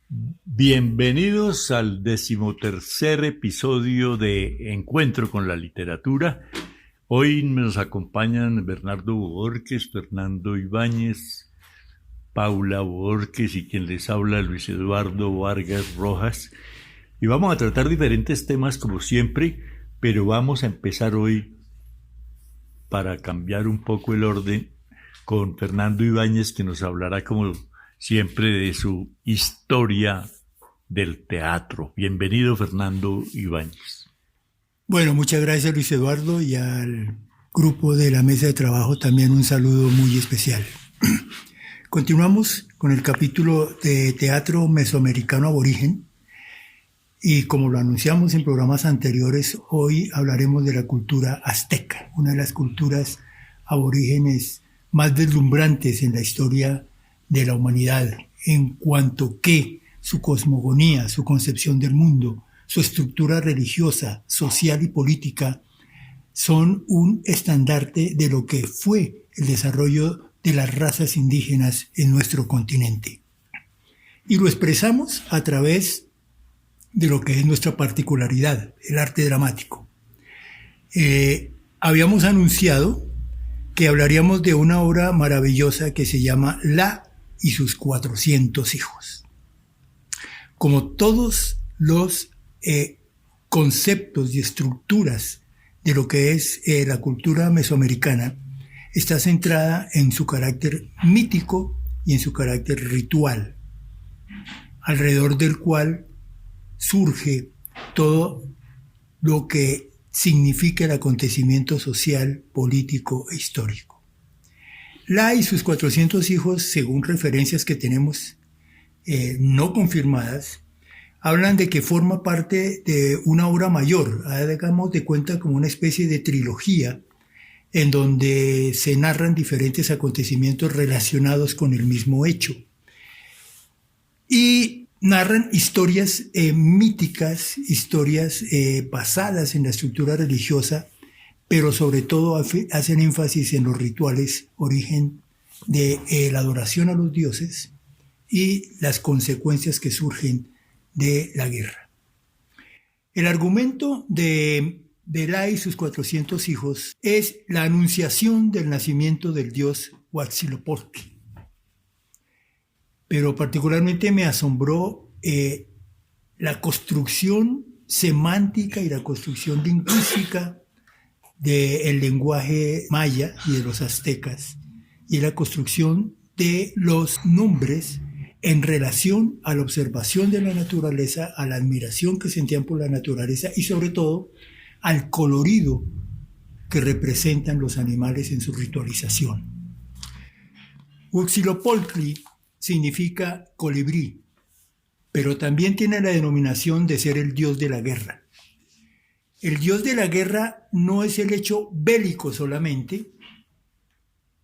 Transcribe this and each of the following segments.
Bienvenidos al 13º episodio de Encuentro con la Literatura. Hoy nos acompañan Bernardo Borges, Fernando Ibáñez, Paula Borges y quien les habla, Luis Eduardo Vargas Rojas. Y vamos a tratar diferentes temas como siempre, pero vamos a empezar hoy, para cambiar un poco el orden, con Fernando Ibáñez, que nos hablará como siempre de su historia del teatro. Bienvenido, Fernando Ibáñez. Bueno, muchas gracias, Luis Eduardo, y al grupo de la mesa de trabajo también un saludo muy especial. Continuamos con el capítulo de teatro mesoamericano aborigen y como lo anunciamos en programas anteriores, hoy hablaremos de la cultura azteca, una de las culturas aborígenes más deslumbrantes en la historia de la humanidad, en cuanto que su cosmogonía, su concepción del mundo, su estructura religiosa, social y política son un estandarte de lo que fue el desarrollo de las razas indígenas en nuestro continente. Y lo expresamos a través de lo que es nuestra particularidad, el arte dramático. Habíamos anunciado que hablaríamos de una obra maravillosa que se llama La y sus 400 hijos. Como todos los conceptos y estructuras de lo que es la cultura mesoamericana, está centrada en su carácter mítico y en su carácter ritual, alrededor del cual surge todo lo que significa el acontecimiento social, político e histórico. La y sus 400 hijos, según referencias que tenemos no confirmadas, hablan de que forma parte de una obra mayor, hagamos de cuenta como una especie de trilogía en donde se narran diferentes acontecimientos relacionados con el mismo hecho. Y narran historias míticas, historias basadas en la estructura religiosa, pero sobre todo hacen énfasis en los rituales, origen de la adoración a los dioses y las consecuencias que surgen de la guerra. El argumento de La y sus 400 hijos es la anunciación del nacimiento del dios Huitzilopochtli. Pero particularmente me asombró la construcción semántica y la construcción lingüística del lenguaje maya y de los aztecas, y la construcción de los nombres en relación a la observación de la naturaleza, a la admiración que sentían por la naturaleza y sobre todo al colorido que representan los animales en su ritualización. Huitzilopochtli significa colibrí, pero también tiene la denominación de ser el dios de la guerra. El dios de la guerra no es el hecho bélico solamente,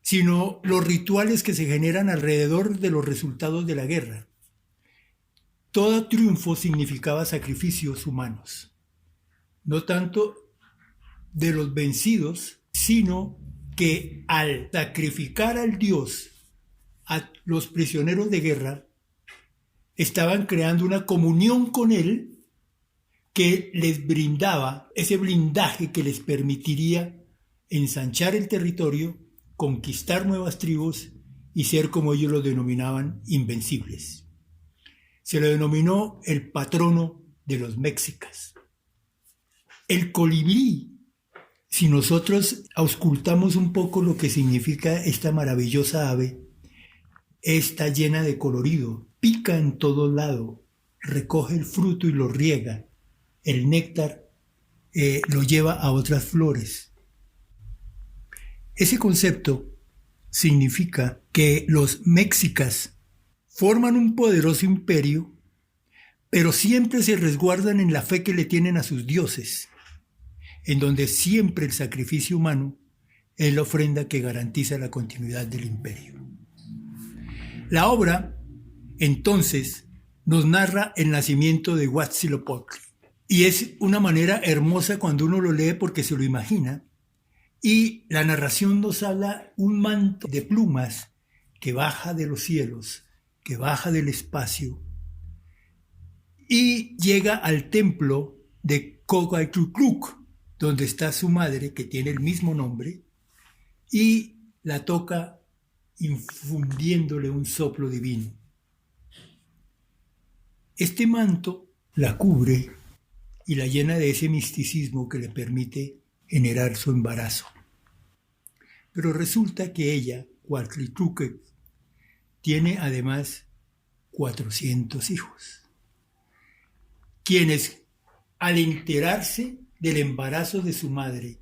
sino los rituales que se generan alrededor de los resultados de la guerra. Todo triunfo significaba sacrificios humanos, no tanto de los vencidos, sino que al sacrificar al dios a los prisioneros de guerra, estaban creando una comunión con él que les brindaba ese blindaje que les permitiría ensanchar el territorio, conquistar nuevas tribus y ser, como ellos lo denominaban, invencibles. Se lo denominó el patrono de los mexicas. El colibrí, si nosotros auscultamos un poco lo que significa esta maravillosa ave, está llena de colorido, pica en todo lado, recoge el fruto y lo riega, el néctar lo lleva a otras flores. Ese concepto significa que los mexicas forman un poderoso imperio, pero siempre se resguardan en la fe que le tienen a sus dioses, en donde siempre el sacrificio humano es la ofrenda que garantiza la continuidad del imperio. La obra, entonces, nos narra el nacimiento de Huitzilopochtli. Y es una manera hermosa cuando uno lo lee porque se lo imagina. Y la narración nos habla un manto de plumas que baja de los cielos, que baja del espacio, y llega al templo de Cogaytluc, donde está su madre, que tiene el mismo nombre, y la toca infundiéndole un soplo divino. Este manto la cubre y la llena de ese misticismo que le permite generar su embarazo. Pero resulta que ella, Coatlicue, tiene además 400 hijos, quienes al enterarse del embarazo de su madre,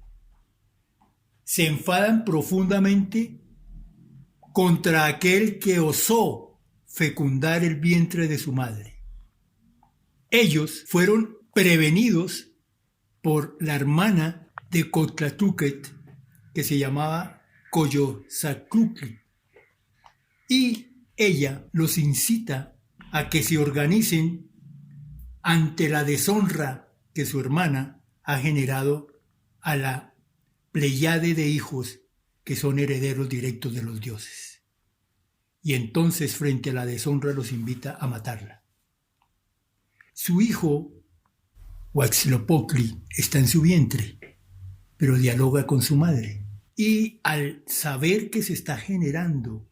se enfadan profundamente contra aquel que osó fecundar el vientre de su madre. Ellos fueron prevenidos por la hermana de Coatlicue, que se llamaba Coyosaclucli, y ella los incita a que se organicen ante la deshonra que su hermana ha generado a la pleiade de hijos que son herederos directos de los dioses. Y entonces, frente a la deshonra, los invita a matarla. Su hijo, Huitzilopochtli, está en su vientre, pero dialoga con su madre. Y al saber que se está generando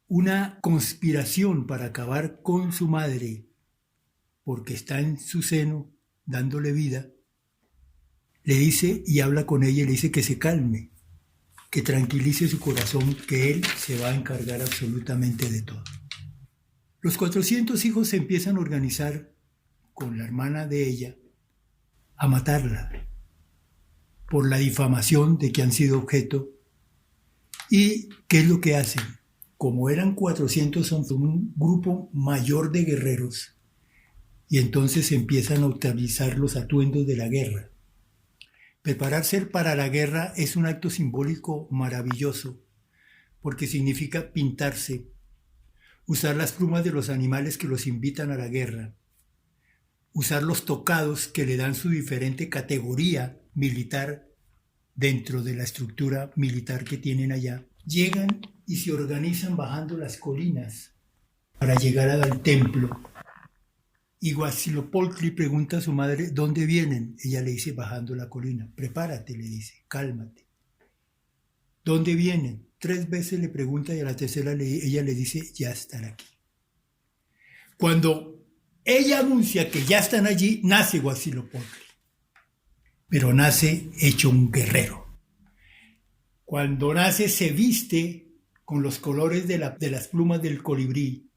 una conspiración para acabar con su madre, porque está en su seno dándole vida, le dice y habla con ella y le dice que se calme, que tranquilice su corazón, que él se va a encargar absolutamente de todo. Los 400 hijos se empiezan a organizar con la hermana de ella a matarla por la difamación de que han sido objeto. ¿Y qué es lo que hacen? Como eran 400, son un grupo mayor de guerreros, y entonces empiezan a utilizar los atuendos de la guerra. Prepararse para la guerra es un acto simbólico maravilloso, porque significa pintarse, usar las plumas de los animales que los invitan a la guerra, usar los tocados que le dan su diferente categoría militar dentro de la estructura militar que tienen allá. Llegan y se organizan bajando las colinas para llegar al templo. Y Huitzilopochtli pregunta a su madre, ¿dónde vienen? Ella le dice, bajando la colina. Prepárate, le dice, cálmate. ¿Dónde vienen? 3 veces le pregunta y a la tercera ella le dice, ya están aquí. Cuando ella anuncia que ya están allí, nace Huitzilopochtli, pero nace hecho un guerrero. Cuando nace se viste con los colores de las plumas del colibrí,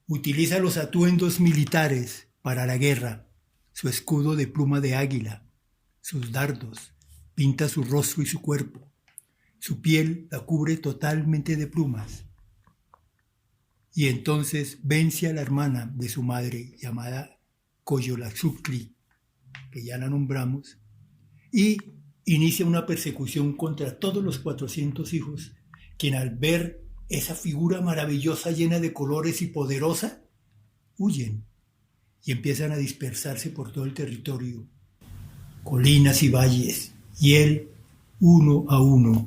utiliza los atuendos militares para la guerra, su escudo de pluma de águila, sus dardos, pinta su rostro y su cuerpo, su piel la cubre totalmente de plumas. Y entonces vence a la hermana de su madre, llamada Coyolxauhqui, que ya la nombramos, y inicia una persecución contra todos los 400 hijos, quien al ver esa figura maravillosa llena de colores y poderosa, huyen y empiezan a dispersarse por todo el territorio, colinas y valles, y él, uno a uno,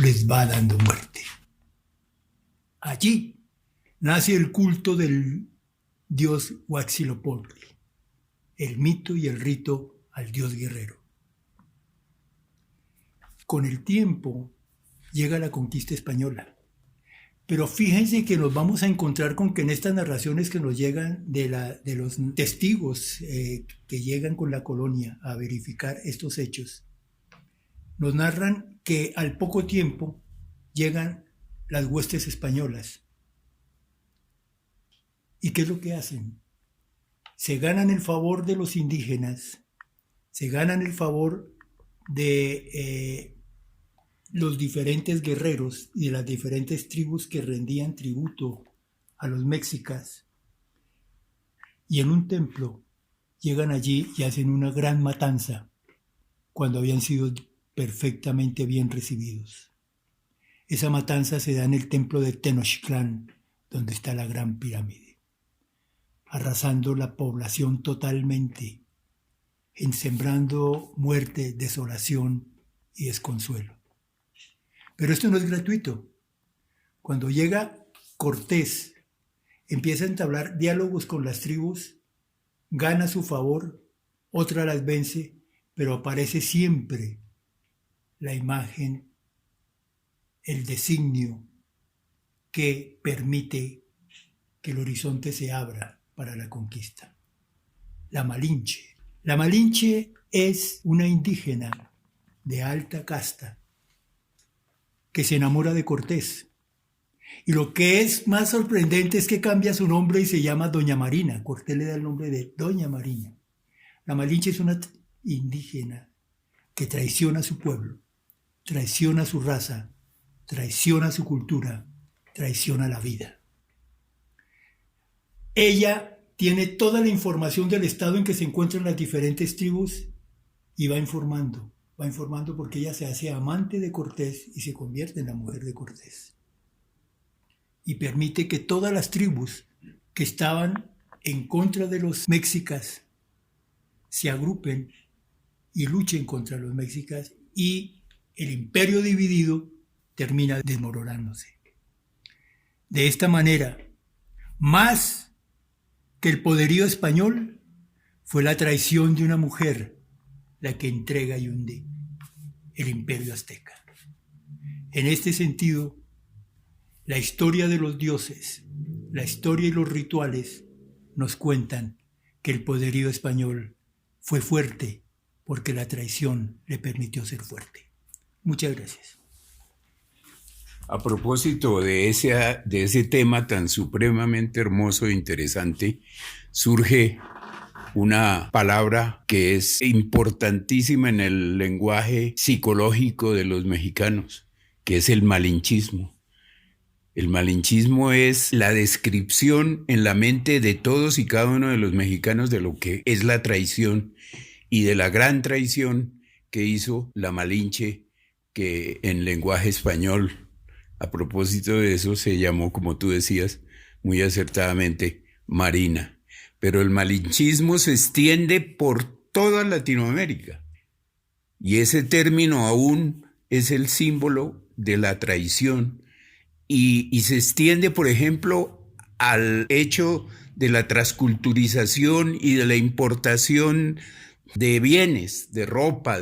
les va dando muerte. Allí nace el culto del dios Huitzilopochtli, el mito y el rito al dios guerrero. Con el tiempo llega la conquista española. Pero fíjense que nos vamos a encontrar con que en estas narraciones que nos llegan de los testigos que llegan con la colonia a verificar estos hechos, nos narran que al poco tiempo llegan las huestes españolas. ¿Y qué es lo que hacen? Se ganan el favor de los indígenas, se ganan el favor de los diferentes guerreros y de las diferentes tribus que rendían tributo a los mexicas, y en un templo llegan allí y hacen una gran matanza cuando habían sido perfectamente bien recibidos. Esa matanza se da en el templo de Tenochtitlán, donde está la Gran Pirámide, arrasando la población totalmente, sembrando muerte, desolación y desconsuelo. Pero esto no es gratuito. Cuando llega Cortés, empieza a entablar diálogos con las tribus gana su favor, otra las vence, pero aparece siempre la imagen, el designio que permite que el horizonte se abra para la conquista. La Malinche. La Malinche es una indígena de alta casta que se enamora de Cortés. Y lo que es más sorprendente es que cambia su nombre y se llama Doña Marina. Cortés le da el nombre de Doña Marina. La Malinche es una indígena que traiciona a su pueblo, traiciona a su raza, traiciona a su cultura, traiciona la vida. Ella tiene toda la información del estado en que se encuentran las diferentes tribus y va informando porque ella se hace amante de Cortés y se convierte en la mujer de Cortés. Y permite que todas las tribus que estaban en contra de los mexicas se agrupen y luchen contra los mexicas y el imperio dividido termina desmoronándose. De esta manera, más que el poderío español, fue la traición de una mujer la que entrega y hunde el imperio azteca. En este sentido, la historia de los dioses, la historia y los rituales nos cuentan que el poderío español fue fuerte porque la traición le permitió ser fuerte. Muchas gracias. A propósito de ese tema tan supremamente hermoso e interesante, surge una palabra que es importantísima en el lenguaje psicológico de los mexicanos, que es el malinchismo. El malinchismo es la descripción en la mente de todos y cada uno de los mexicanos de lo que es la traición y de la gran traición que hizo la Malinche, que en lenguaje español, a propósito de eso, se llamó, como tú decías, muy acertadamente, Marina. Pero el malinchismo se extiende por toda Latinoamérica y ese término aún es el símbolo de la traición y se extiende, por ejemplo, al hecho de la transculturización y de la importación de bienes, de ropa,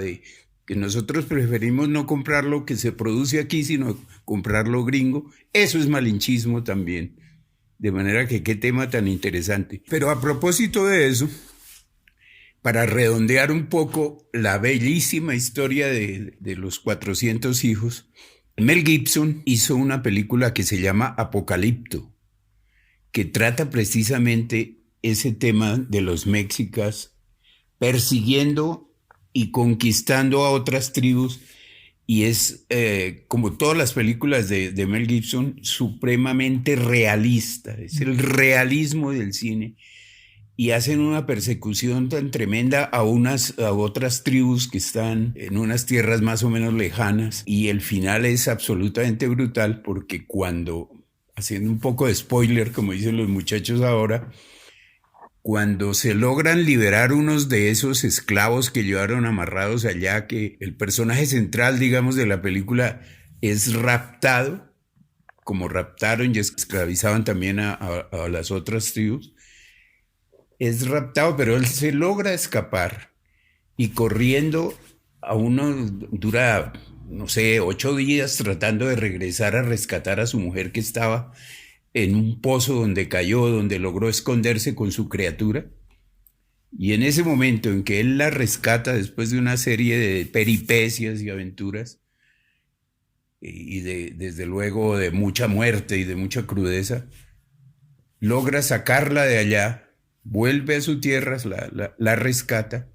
que nosotros preferimos no comprar lo que se produce aquí, sino comprarlo gringo. Eso es malinchismo también. De manera que qué tema tan interesante. Pero a propósito de eso, para redondear un poco la bellísima historia de los 400 hijos, Mel Gibson hizo una película que se llama Apocalipto, que trata precisamente ese tema de los mexicas persiguiendo y conquistando a otras tribus, y es, como todas las películas de Mel Gibson, supremamente realista. Es el realismo del cine. Y hacen una persecución tan tremenda a otras tribus que están en unas tierras más o menos lejanas. Y el final es absolutamente brutal porque cuando, haciendo un poco de spoiler, como dicen los muchachos ahora, cuando se logran liberar unos de esos esclavos que llevaron amarrados allá, que el personaje central, digamos, de la película es raptado, como raptaron y esclavizaban también a las otras tribus, es raptado, pero él se logra escapar y corriendo dura, no sé, 8 días tratando de regresar a rescatar a su mujer que estaba en un pozo donde cayó, donde logró esconderse con su criatura. Y en ese momento en que él la rescata después de una serie de peripecias y aventuras, y desde luego de mucha muerte y de mucha crudeza, logra sacarla de allá, vuelve a su tierra, la rescata,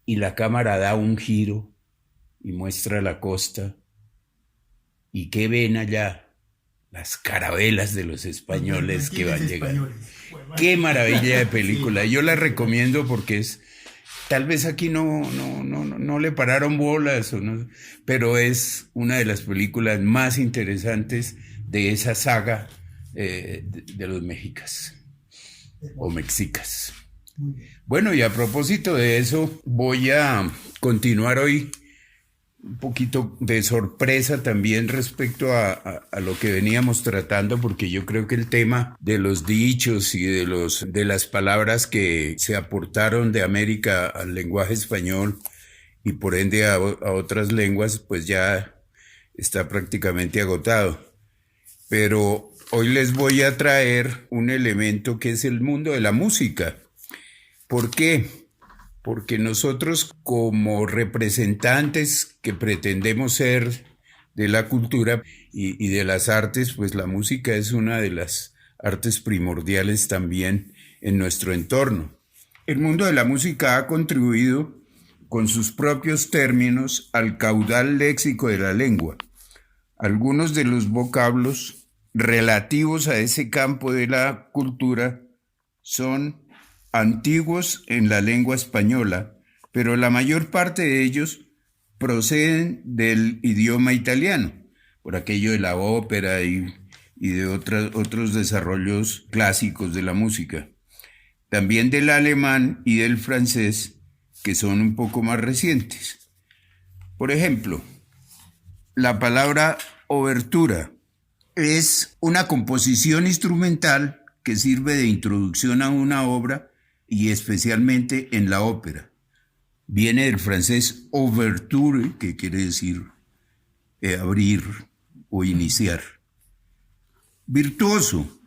y la cámara da un giro y muestra la costa. ¿Y qué ven allá? Las carabelas de los españoles que van llegando. Qué maravilla de película. Yo la recomiendo porque tal vez aquí no le pararon bolas, pero es una de las películas más interesantes de esa saga de los mexicas o mexicas. Bueno, y a propósito de eso, voy a continuar hoy un poquito de sorpresa también respecto a lo que veníamos tratando, porque yo creo que el tema de los dichos y de las palabras que se aportaron de América al lenguaje español y por ende a otras lenguas, pues ya está prácticamente agotado. Pero hoy les voy a traer un elemento que es el mundo de la música. ¿Por qué? Porque nosotros como representantes que pretendemos ser de la cultura y de las artes, pues la música es una de las artes primordiales también en nuestro entorno. El mundo de la música ha contribuido con sus propios términos al caudal léxico de la lengua. Algunos de los vocablos relativos a ese campo de la cultura son antiguos en la lengua española, pero la mayor parte de ellos proceden del idioma italiano, por aquello de la ópera y de otros desarrollos clásicos de la música. También del alemán y del francés, que son un poco más recientes. Por ejemplo, la palabra obertura es una composición instrumental que sirve de introducción a una obra y especialmente en la ópera. Viene del francés ouverture, que quiere decir abrir o iniciar. Virtuoso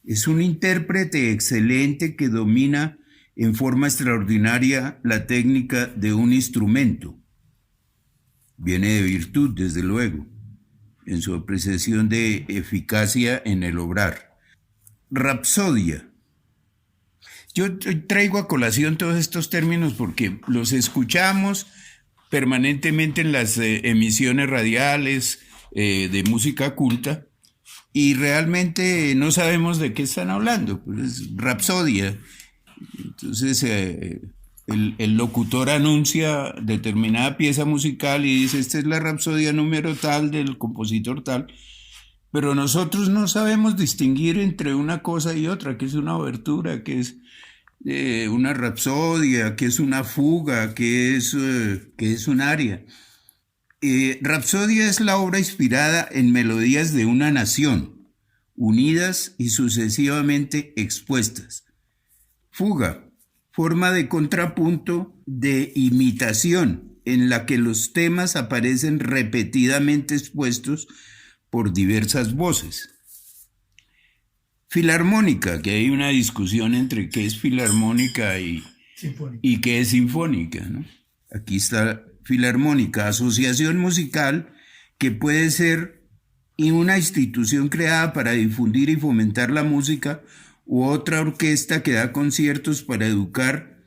es un intérprete excelente que domina en forma extraordinaria la técnica de un instrumento. Viene de virtud, desde luego, en su apreciación de eficacia en el obrar. Rapsodia. Yo traigo a colación todos estos términos porque los escuchamos permanentemente en las emisiones radiales de música culta y realmente no sabemos de qué están hablando. Pues rapsodia. Entonces el locutor anuncia determinada pieza musical y dice, esta es la rapsodia número tal del compositor tal, pero nosotros no sabemos distinguir entre una cosa y otra, que es una obertura, que es una rapsodia, que es una fuga, que es un aria. Rapsodia es la obra inspirada en melodías de una nación, unidas y sucesivamente expuestas. Fuga, forma de contrapunto de imitación, en la que los temas aparecen repetidamente expuestos por diversas voces. Filarmónica, que hay una discusión entre qué es filarmónica y qué es sinfónica, ¿no? Aquí está filarmónica, asociación musical que puede ser una institución creada para difundir y fomentar la música u otra orquesta que da conciertos para educar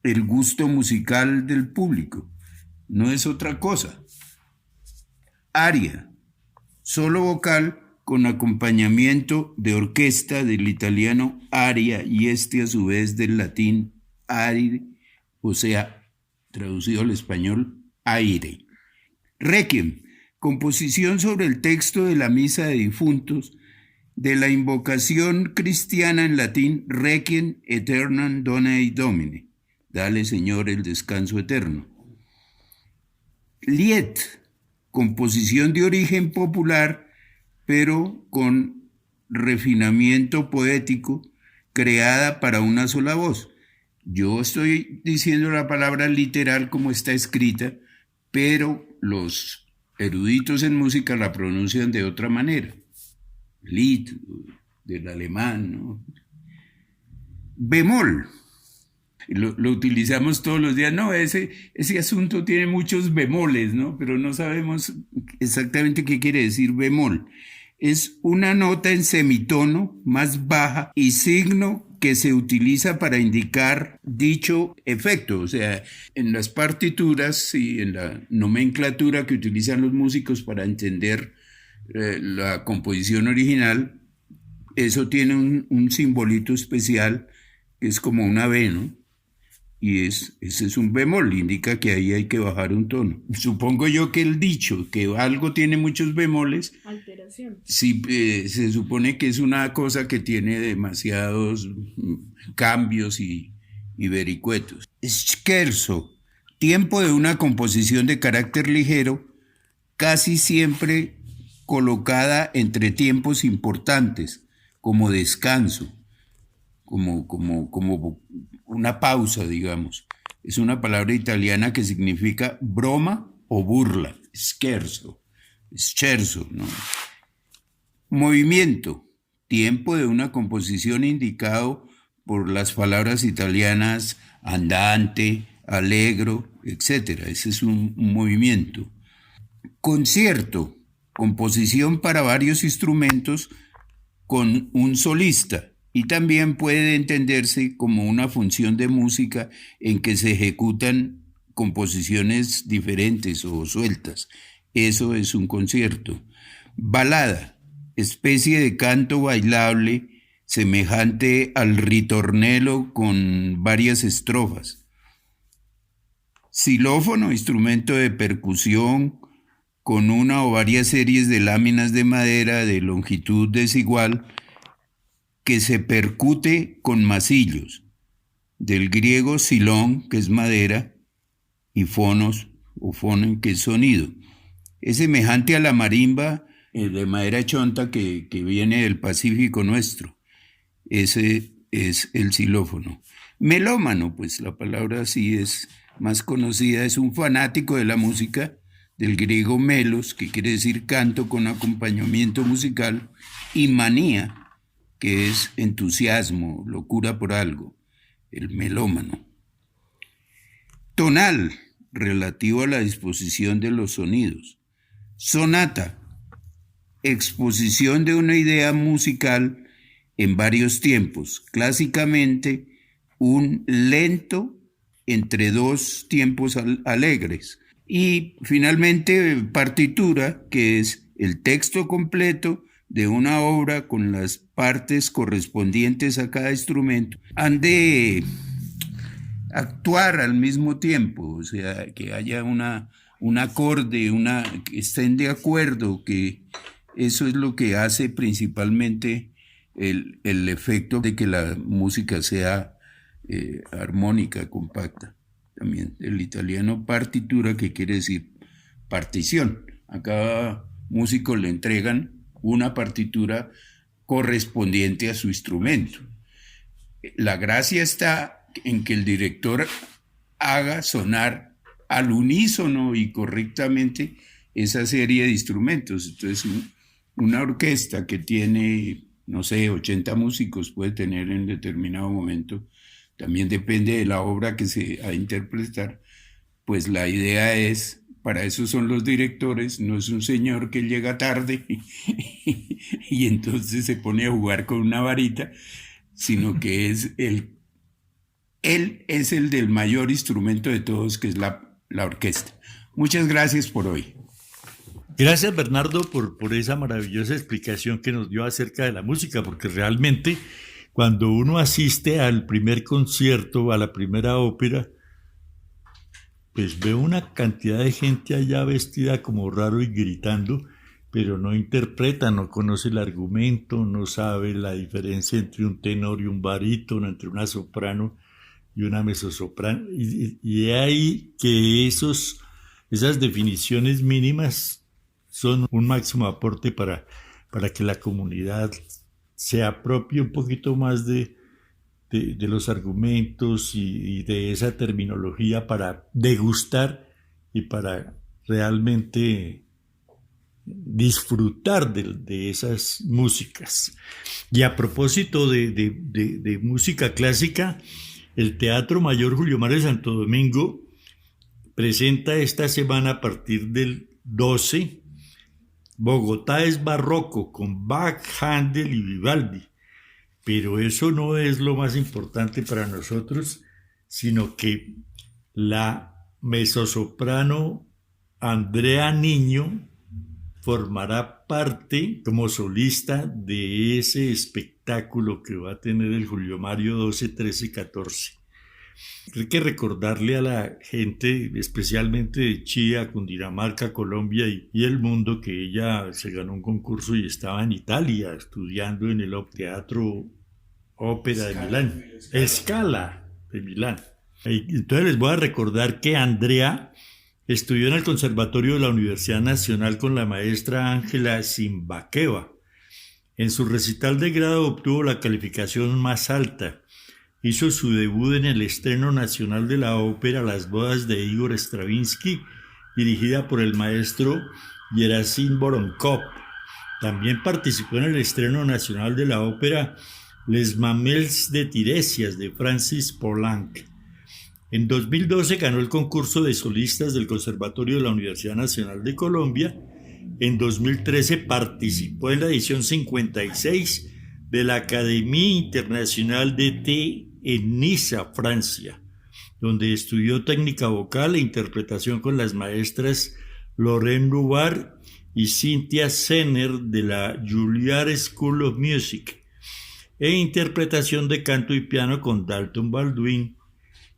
el gusto musical del público. No es otra cosa. Aria, solo vocal con acompañamiento de orquesta, del italiano aria y a su vez del latín aire, o sea, traducido al español, aire. Requiem, composición sobre el texto de la misa de difuntos, de la invocación cristiana en latín Requiem aeternam dona Domine, dale Señor el descanso eterno. Lied, composición de origen popular, pero con refinamiento poético, creada para una sola voz. Yo estoy diciendo la palabra literal como está escrita, pero los eruditos en música la pronuncian de otra manera. Lied, del alemán, ¿no? Bemol, lo utilizamos todos los días. No, ese asunto tiene muchos bemoles, ¿no? Pero no sabemos exactamente qué quiere decir bemol. Es una nota en semitono más baja y signo que se utiliza para indicar dicho efecto. O sea, en las partituras y en la nomenclatura que utilizan los músicos para entender la composición original, eso tiene un simbolito especial que es como una B, ¿no? Y ese es un bemol, indica que ahí hay que bajar un tono. Supongo yo que el dicho, que algo tiene muchos bemoles, alteración. Sí, se supone que es una cosa que tiene demasiados cambios y vericuetos. Scherzo, Tiempo de una composición de carácter ligero, casi siempre colocada entre tiempos importantes, como descanso, como una pausa, digamos. Es una palabra italiana que significa broma o burla, scherzo, ¿no? Movimiento, tiempo de una composición indicado por las palabras italianas andante, allegro, etc. Ese es un movimiento. Concierto, composición para varios instrumentos con un solista, y también puede entenderse como una función de música en que se ejecutan composiciones diferentes o sueltas. Eso es un concierto. Balada, especie de canto bailable semejante al ritornello con varias estrofas. Xilófono, instrumento de percusión con una o varias series de láminas de madera de longitud desigual que se percute con masillos, del griego xilón, que es madera, y fonos o fonen, que es sonido. Es semejante a la marimba de madera chonta que viene del Pacífico nuestro. Ese es el xilófono. Melómano, pues la palabra sí es más conocida, es un fanático de la música, del griego melos, que quiere decir canto con acompañamiento musical, y manía, que es entusiasmo, locura por algo, el melómano. Tonal, relativo a la disposición de los sonidos. Sonata, exposición de una idea musical en varios tiempos, clásicamente un lento entre dos tiempos alegres. Y finalmente partitura, que es el texto completo de una obra con las partes correspondientes a cada instrumento. Han de actuar al mismo tiempo, o sea, que haya un acorde, que estén de acuerdo, que eso es lo que hace principalmente el efecto de que la música sea armónica, compacta. También el italiano partitura, que quiere decir partición. A cada músico le entregan una partitura correspondiente a su instrumento. La gracia está en que el director haga sonar al unísono y correctamente esa serie de instrumentos. Entonces, una orquesta que tiene, no sé, 80 músicos puede tener en determinado momento, también depende de la obra que se ha de interpretar, pues la idea es, para eso son los directores, no es un señor que llega tarde y entonces se pone a jugar con una varita, sino que él es el del mayor instrumento de todos, que es la orquesta. Muchas gracias por hoy. Gracias, Bernardo, por esa maravillosa explicación que nos dio acerca de la música, porque realmente cuando uno asiste al primer concierto, a la primera ópera, pues ve una cantidad de gente allá vestida como raro y gritando, pero no interpreta, no conoce el argumento, no sabe la diferencia entre un tenor y un barítono, entre una soprano y una mezzosoprano. Y es ahí que esas definiciones mínimas son un máximo aporte para que la comunidad se apropie un poquito más de los argumentos y de esa terminología para degustar y para realmente disfrutar de esas músicas. Y a propósito de música clásica, el Teatro Mayor Julio Mario de Santo Domingo presenta esta semana, a partir del 12, Bogotá es barroco, con Bach, Händel y Vivaldi. Pero eso no es lo más importante para nosotros, sino que la mezzosoprano Andrea Niño formará parte como solista de ese espectáculo que va a tener el Julio Mario 12, 13, 14. Hay que recordarle a la gente, especialmente de Chía, Cundinamarca, Colombia y el mundo, que ella se ganó un concurso y estaba en Italia estudiando en el Teatro Ópera de Milán, Scala de Milán. Entonces les voy a recordar que Andrea estudió en el Conservatorio de la Universidad Nacional con la maestra Ángela Zimbaqueva. En su recital de grado obtuvo la calificación más alta. Hizo su debut en el estreno nacional de la ópera Las bodas de Igor Stravinsky, dirigida por el maestro Gerasim Voronkov. También participó en el estreno nacional de la ópera Les Mamelles de Tiresias de Francis Poulenc. En 2012 ganó el concurso de solistas del Conservatorio de la Universidad Nacional de Colombia. En 2013 participó en la edición 56 de la Académie Internationale d'été en Niza, Francia, donde estudió técnica vocal e interpretación con las maestras Lorraine Louvard y Cynthia Senner de la Juilliard School of Music, e interpretación de canto y piano con Dalton Baldwin.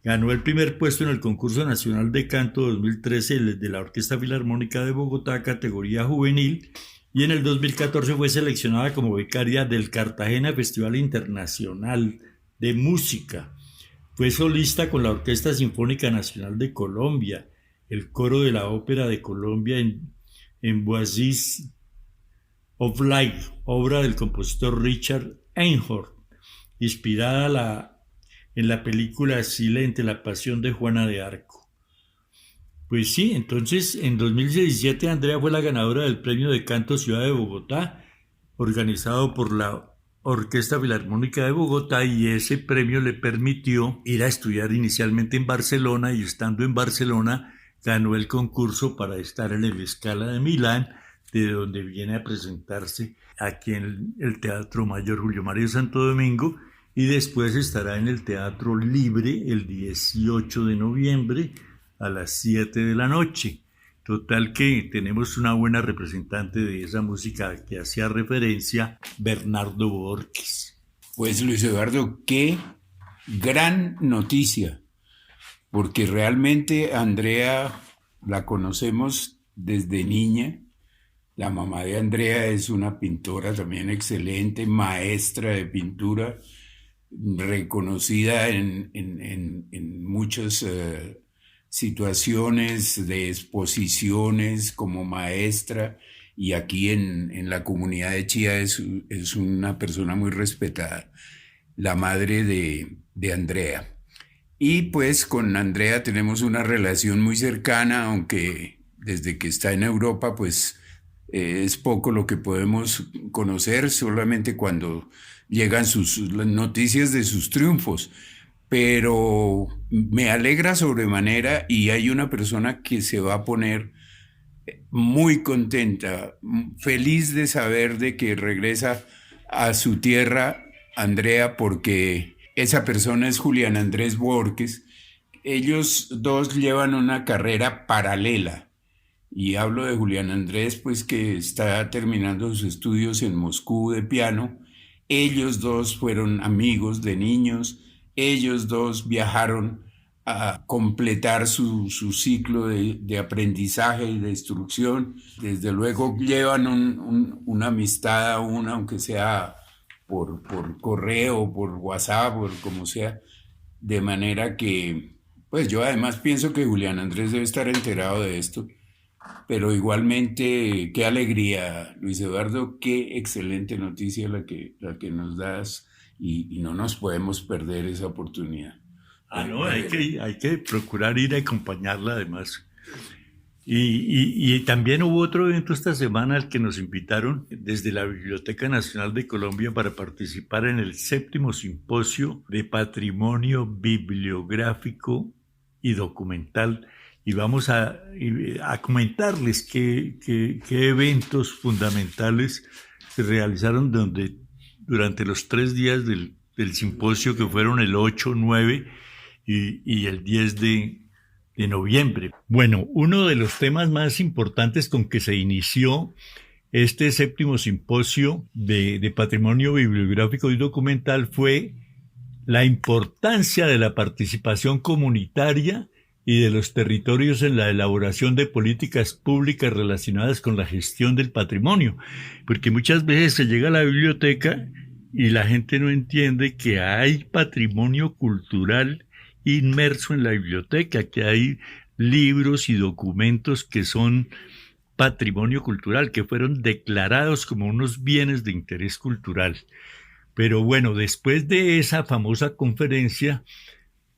Ganó el primer puesto en el Concurso Nacional de Canto 2013 de la Orquesta Filarmónica de Bogotá, categoría juvenil, y en el 2014 fue seleccionada como becaria del Cartagena Festival Internacional de Música. Fue solista con la Orquesta Sinfónica Nacional de Colombia, el Coro de la Ópera de Colombia en Voices of Life, obra del compositor Richard Einhorn, inspirada en la película Silente, la pasión de Juana de Arco. Pues sí, entonces en 2017 Andrea fue la ganadora del Premio de Canto Ciudad de Bogotá, organizado por la Orquesta Filarmónica de Bogotá, y ese premio le permitió ir a estudiar inicialmente en Barcelona, y estando en Barcelona ganó el concurso para estar en el Scala de Milán, de donde viene a presentarse aquí en el Teatro Mayor Julio Mario Santo Domingo, y después estará en el Teatro Libre el 18 de noviembre a las 7 de la noche. Total que tenemos una buena representante de esa música que hacía referencia, Bernardo Borges. Pues Luis Eduardo, qué gran noticia, porque realmente Andrea la conocemos desde niña. La mamá de Andrea es una pintora también excelente, maestra de pintura, reconocida en muchas situaciones de exposiciones como maestra, y aquí en la comunidad de Chía es una persona muy respetada, la madre de Andrea. Y pues con Andrea tenemos una relación muy cercana, aunque desde que está en Europa pues es poco lo que podemos conocer, solamente cuando llegan las noticias de sus triunfos, pero me alegra sobremanera, y hay una persona que se va a poner muy contenta, feliz de saber de que regresa a su tierra, Andrea, porque esa persona es Julián Andrés Borges. Ellos dos llevan una carrera paralela, y hablo de Julián Andrés, pues que está terminando sus estudios en Moscú de piano. Ellos dos fueron amigos de niños, ellos dos viajaron a completar su ciclo de aprendizaje y de instrucción. Desde luego llevan una amistad aún, aunque sea por correo, por WhatsApp, por como sea, de manera que, pues yo además pienso que Julián Andrés debe estar enterado de esto. Pero igualmente, qué alegría, Luis Eduardo, qué excelente noticia la que nos das, y no nos podemos perder esa oportunidad. No, hay que procurar ir a acompañarla además. Y también hubo otro evento esta semana al que nos invitaron desde la Biblioteca Nacional de Colombia para participar en el 7º Simposio de Patrimonio Bibliográfico y Documental. Y vamos a comentarles qué eventos fundamentales se realizaron durante los 3 días del simposio, que fueron el 8, 9 y el 10 de noviembre. Bueno, uno de los temas más importantes con que se inició este 7º Simposio de Patrimonio Bibliográfico y Documental fue la importancia de la participación comunitaria y de los territorios en la elaboración de políticas públicas relacionadas con la gestión del patrimonio, porque muchas veces se llega a la biblioteca y la gente no entiende que hay patrimonio cultural inmerso en la biblioteca, que hay libros y documentos que son patrimonio cultural, que fueron declarados como unos bienes de interés cultural. Pero bueno, después de esa famosa conferencia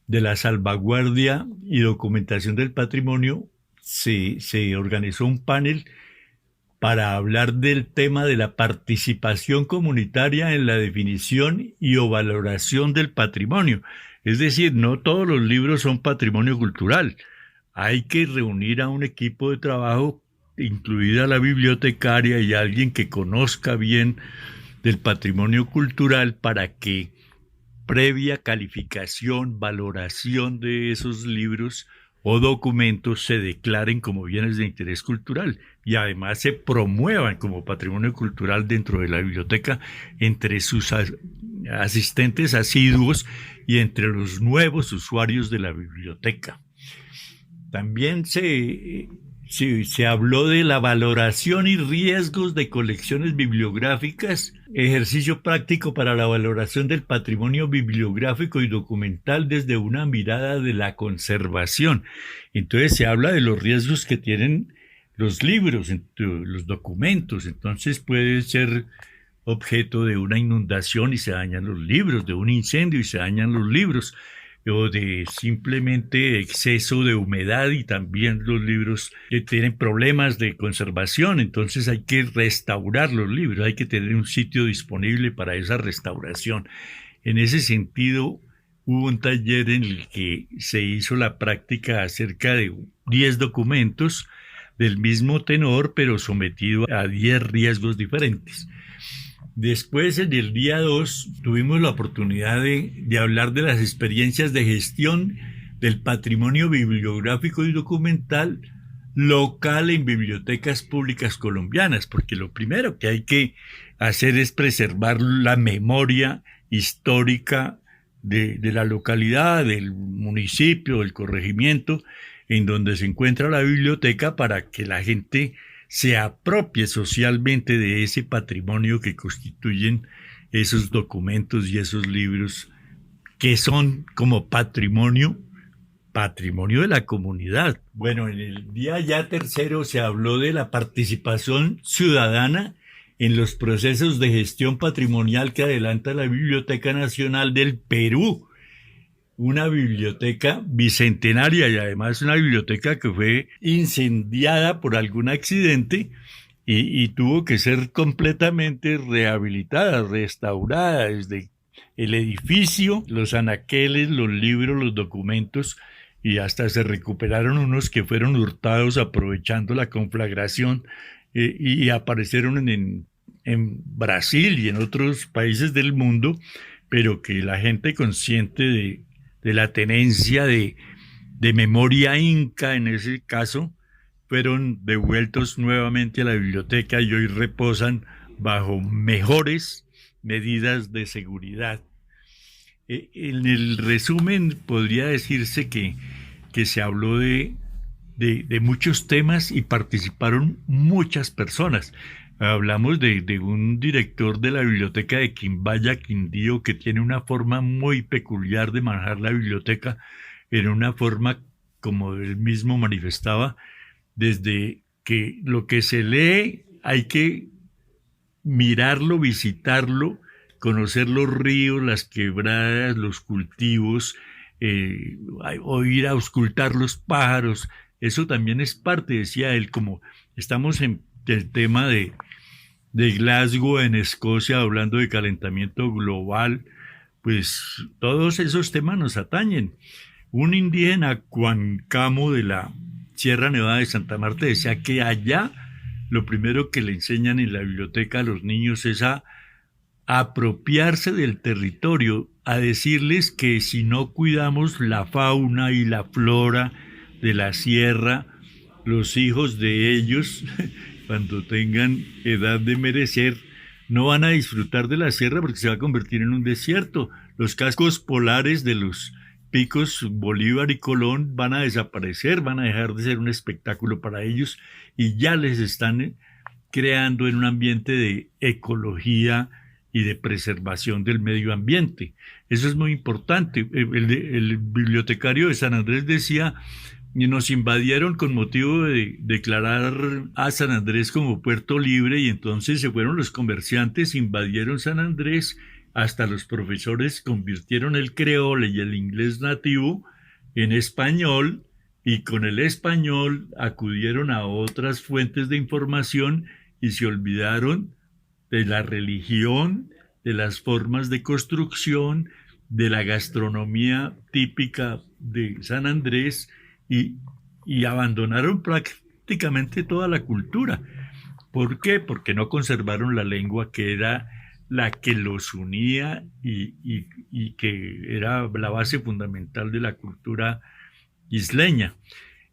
de la salvaguardia y documentación del patrimonio, se organizó un panel para hablar del tema de la participación comunitaria en la definición y o valoración del patrimonio. Es decir, no todos los libros son patrimonio cultural. Hay que reunir a un equipo de trabajo, incluida la bibliotecaria y alguien que conozca bien del patrimonio cultural, para que previa calificación, valoración de esos libros o documentos se declaren como bienes de interés cultural y además se promuevan como patrimonio cultural dentro de la biblioteca entre sus asistentes asiduos y entre los nuevos usuarios de la biblioteca. También se habló de la valoración y riesgos de colecciones bibliográficas, ejercicio práctico para la valoración del patrimonio bibliográfico y documental desde una mirada de la conservación. Entonces se habla de los riesgos que tienen los libros, los documentos. Entonces puede ser objeto de una inundación y se dañan los libros, de un incendio y se dañan los libros, o de simplemente exceso de humedad y también los libros que tienen problemas de conservación. Entonces hay que restaurar los libros, hay que tener un sitio disponible para esa restauración. En ese sentido, hubo un taller en el que se hizo la práctica acerca de 10 documentos del mismo tenor, pero sometido a 10 riesgos diferentes. Después, en el día 2, tuvimos la oportunidad de hablar de las experiencias de gestión del patrimonio bibliográfico y documental local en bibliotecas públicas colombianas, porque lo primero que hay que hacer es preservar la memoria histórica de la localidad, del municipio, del corregimiento, en donde se encuentra la biblioteca, para que la gente se apropie socialmente de ese patrimonio que constituyen esos documentos y esos libros, que son como patrimonio de la comunidad. Bueno, en el día ya tercero se habló de la participación ciudadana en los procesos de gestión patrimonial que adelanta la Biblioteca Nacional del Perú, una biblioteca bicentenaria y además una biblioteca que fue incendiada por algún accidente y tuvo que ser completamente rehabilitada, restaurada, desde el edificio, los anaqueles, los libros, los documentos, y hasta se recuperaron unos que fueron hurtados aprovechando la conflagración y aparecieron en Brasil y en otros países del mundo, pero que la gente consciente de la tenencia de memoria inca en ese caso, fueron devueltos nuevamente a la biblioteca y hoy reposan bajo mejores medidas de seguridad. En el resumen podría decirse que se habló de muchos temas y participaron muchas personas. Hablamos de un director de la biblioteca de Quimbaya, Quindío, que tiene una forma muy peculiar de manejar la biblioteca, en una forma, como él mismo manifestaba, desde que lo que se lee hay que mirarlo, visitarlo, conocer los ríos, las quebradas, los cultivos, o ir a auscultar los pájaros. Eso también es parte, decía él, como estamos en el tema de Glasgow en Escocia, hablando de calentamiento global, pues todos esos temas nos atañen. Un indígena cuancamo de la Sierra Nevada de Santa Marta decía que allá lo primero que le enseñan en la biblioteca a los niños es a apropiarse del territorio, a decirles que si no cuidamos la fauna y la flora de la sierra, los hijos de ellos, cuando tengan edad de merecer, no van a disfrutar de la sierra porque se va a convertir en un desierto. Los cascos polares de los picos Bolívar y Colón van a desaparecer, van a dejar de ser un espectáculo para ellos y ya les están creando en un ambiente de ecología y de preservación del medio ambiente. Eso es muy importante. El bibliotecario de San Andrés decía: y nos invadieron con motivo de declarar a San Andrés como puerto libre, y entonces se fueron los comerciantes, invadieron San Andrés, hasta los profesores convirtieron el creole y el inglés nativo en español, y con el español acudieron a otras fuentes de información y se olvidaron de la religión, de las formas de construcción, de la gastronomía típica de San Andrés, y abandonaron prácticamente toda la cultura. ¿Por qué? Porque no conservaron la lengua, que era la que los unía y que era la base fundamental de la cultura isleña.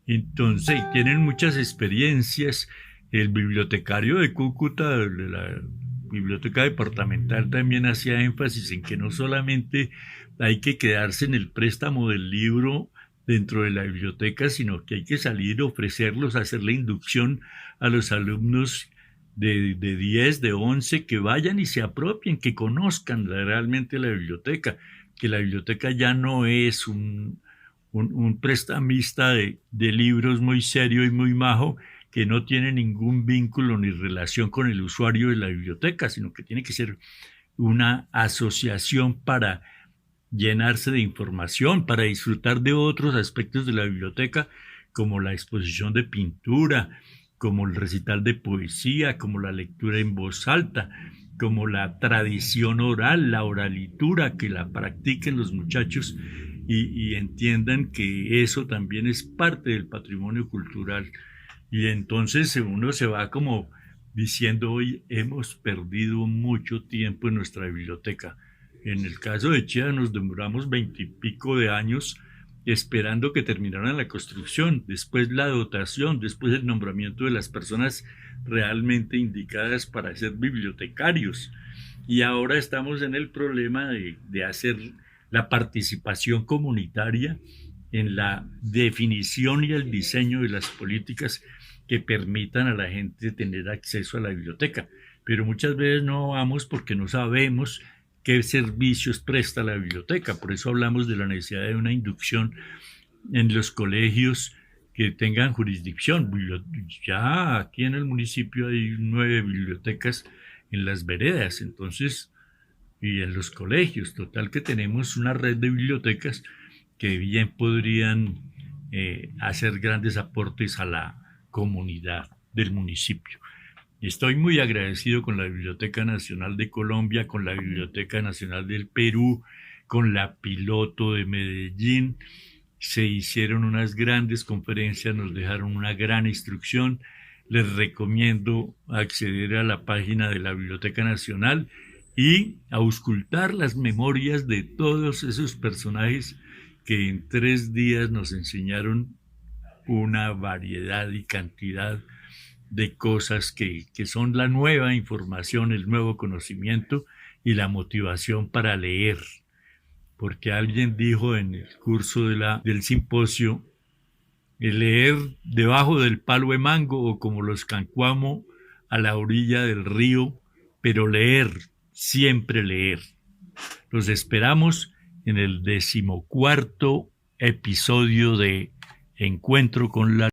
Entonces, tienen muchas experiencias. El bibliotecario de Cúcuta, de la biblioteca departamental, también hacía énfasis en que no solamente hay que quedarse en el préstamo del libro dentro de la biblioteca, sino que hay que salir, ofrecerlos, hacer la inducción a los alumnos de 10, de 11, que vayan y se apropien, que conozcan realmente la biblioteca, que la biblioteca ya no es un prestamista de libros muy serio y muy majo, que no tiene ningún vínculo ni relación con el usuario de la biblioteca, sino que tiene que ser una asociación para llenarse de información, para disfrutar de otros aspectos de la biblioteca, como la exposición de pintura, como el recital de poesía, como la lectura en voz alta, como la tradición oral, la oralitura, que la practiquen los muchachos y entiendan que eso también es parte del patrimonio cultural. Y entonces uno se va como diciendo: hoy hemos perdido mucho tiempo en nuestra biblioteca. En el caso de Chía nos demoramos 20 y pico de años esperando que terminaran la construcción, después la dotación, después el nombramiento de las personas realmente indicadas para ser bibliotecarios. Y ahora estamos en el problema de hacer la participación comunitaria en la definición y el diseño de las políticas que permitan a la gente tener acceso a la biblioteca. Pero muchas veces no vamos porque no sabemos qué servicios presta la biblioteca. Por eso hablamos de la necesidad de una inducción en los colegios que tengan jurisdicción. Ya aquí en el municipio hay 9 bibliotecas en las veredas, entonces, y en los colegios. Total que tenemos una red de bibliotecas que bien podrían hacer grandes aportes a la comunidad del municipio. Estoy muy agradecido con la Biblioteca Nacional de Colombia, con la Biblioteca Nacional del Perú, con la Piloto de Medellín. Se hicieron unas grandes conferencias, nos dejaron una gran instrucción. Les recomiendo acceder a la página de la Biblioteca Nacional y auscultar las memorias de todos esos personajes que en 3 días nos enseñaron una variedad y cantidad de cosas que son la nueva información, el nuevo conocimiento y la motivación para leer. Porque alguien dijo en el curso del simposio: el leer debajo del palo de mango, o como los cancuamo a la orilla del río, pero leer, siempre leer. Los esperamos en el 14º episodio de Encuentro con la